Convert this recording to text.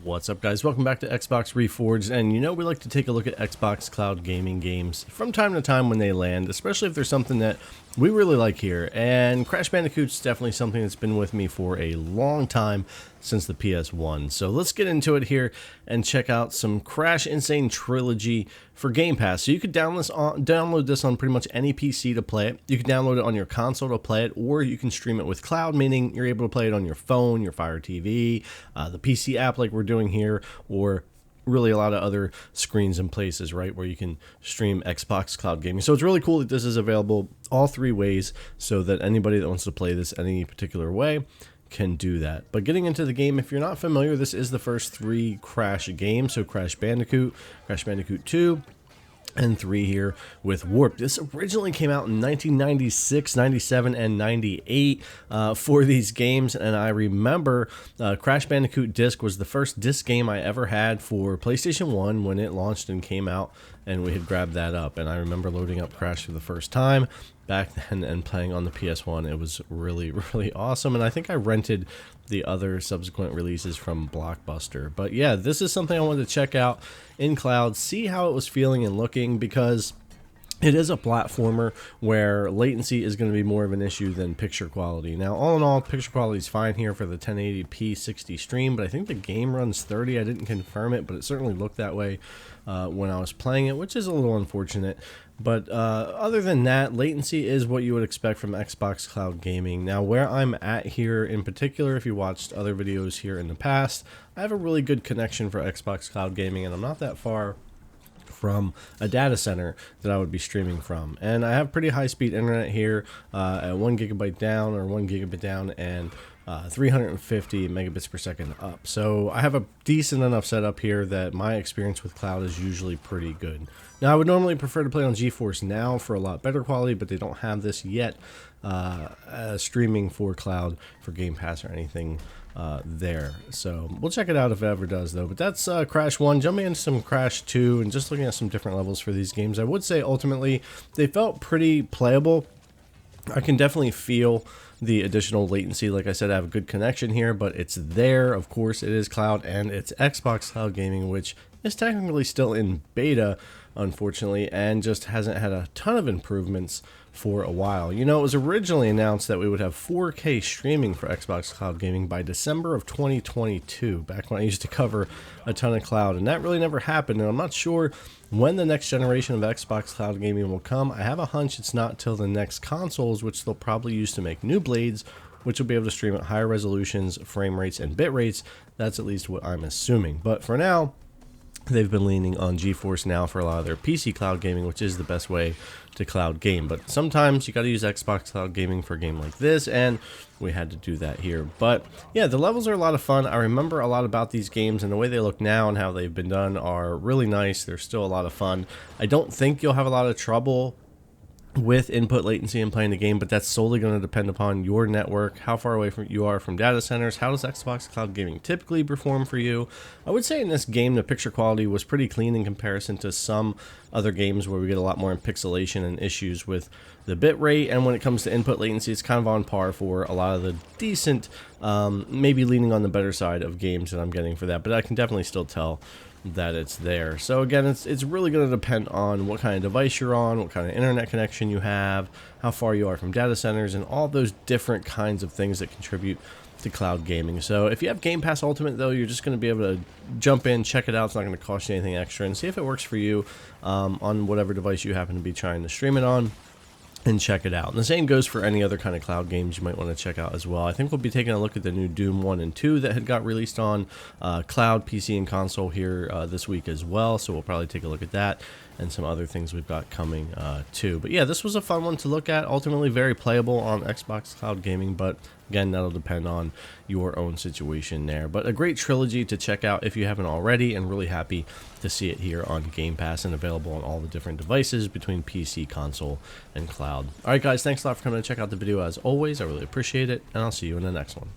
What's up, guys? Welcome back to Xbox Reforged, and you know we like to take a look at Xbox Cloud gaming games from time to time when they land, especially if there's something that we really like here, and Crash Bandicoot's definitely something that's been with me for a long time, since the PS1. So let's get into it here and check out some Crash Sane Trilogy for Game Pass. So you could download this on pretty much any PC to play it. You can download it on your console to play it, or you can stream it with cloud, meaning you're able to play it on your phone, your Fire TV, the PC app like we're doing here, or really a lot of other screens and places, right, where you can stream Xbox Cloud Gaming. So it's really cool that this is available all three ways, so that anybody that wants to play this any particular way can do that. But getting into the game, if you're not familiar, this is the first three Crash games. So Crash Bandicoot, Crash Bandicoot 2, and 3 here with Warp. This originally came out in 1996, 97, and 98 for these games, and I remember Crash Bandicoot Disc was the first disc game I ever had for PlayStation 1 when it launched and came out, and we had grabbed that up, and I remember loading up Crash for the first time back then and playing on the PS1. It was really, really awesome, and I think I rented the other subsequent releases from Blockbuster. But yeah, this is something I wanted to check out in cloud, see how it was feeling and looking, because it is a platformer where latency is going to be more of an issue than picture quality. Now, all in all, picture quality is fine here for the 1080p 60 stream, but I think the game runs 30. I didn't confirm it, but it certainly looked that way when I was playing it, which is a little unfortunate. But other than that, latency is what you would expect from Xbox Cloud Gaming. Now, where I'm at here in particular, if you watched other videos here in the past, I have a really good connection for Xbox Cloud Gaming, and I'm not that far from a data center that I would be streaming from. And I have pretty high speed internet here at 1 gigabyte down, or 1 gigabit down, and 350 megabits per second up. So I have a decent enough setup here that my experience with cloud is usually pretty good. Now, I would normally prefer to play on GeForce Now for a lot better quality, but they don't have this yet streaming for cloud for Game Pass or anything there. So we'll check it out if it ever does, though. But that's Crash 1. Jumping into some Crash 2 and just looking at some different levels for these games, I would say ultimately they felt pretty playable. I can definitely feel the additional latency. Like I said, I have a good connection here, but it's there. Of course, it is cloud, and it's Xbox Cloud Gaming, which is technically still in beta, unfortunately, and just hasn't had a ton of improvements for a while. You know, it was originally announced that we would have 4K streaming for Xbox Cloud Gaming by December of 2022, back when I used to cover a ton of cloud, and that really never happened, and I'm not sure when the next generation of Xbox Cloud Gaming will come. I have a hunch it's not till the next consoles, which they'll probably use to make new blades, which will be able to stream at higher resolutions, frame rates, and bit rates. That's at least what I'm assuming. But for now, they've been leaning on GeForce Now for a lot of their PC cloud gaming, which is the best way to cloud game. But sometimes you got to use Xbox Cloud Gaming for a game like this, and we had to do that here. But yeah, the levels are a lot of fun. I remember a lot about these games, and the way they look now and how they've been done are really nice. They're still a lot of fun. I don't think you'll have a lot of trouble with input latency and playing the game, but that's solely going to depend upon your network, how far away from you are from data centers. How does Xbox Cloud Gaming typically perform for you? I would say in this game the picture quality was pretty clean in comparison to some other games where we get a lot more pixelation and issues with the bit rate, and when it comes to input latency, it's kind of on par for a lot of the decent, maybe leaning on the better side of games that I'm getting for that, but I can definitely still tell that it's there. So again, it's really going to depend on what kind of device you're on, what kind of internet connection you have, how far you are from data centers, and all those different kinds of things that contribute to cloud gaming. So if you have Game Pass Ultimate, though, you're just going to be able to jump in, check it out. It's not going to cost you anything extra, and see if it works for you on whatever device you happen to be trying to stream it on, and check it out. And the same goes for any other kind of cloud games you might want to check out as well. I think we'll be taking a look at the new Doom 1 and 2 that had got released on cloud, PC, and console here this week as well. So we'll probably take a look at that and some other things we've got coming too. But yeah, this was a fun one to look at. Ultimately very playable on Xbox Cloud Gaming, but again, that'll depend on your own situation there. But a great trilogy to check out if you haven't already, and really happy to see it here on Game Pass and available on all the different devices between PC, console, and cloud. Alright guys, thanks a lot for coming to check out the video as always. I really appreciate it, and I'll see you in the next one.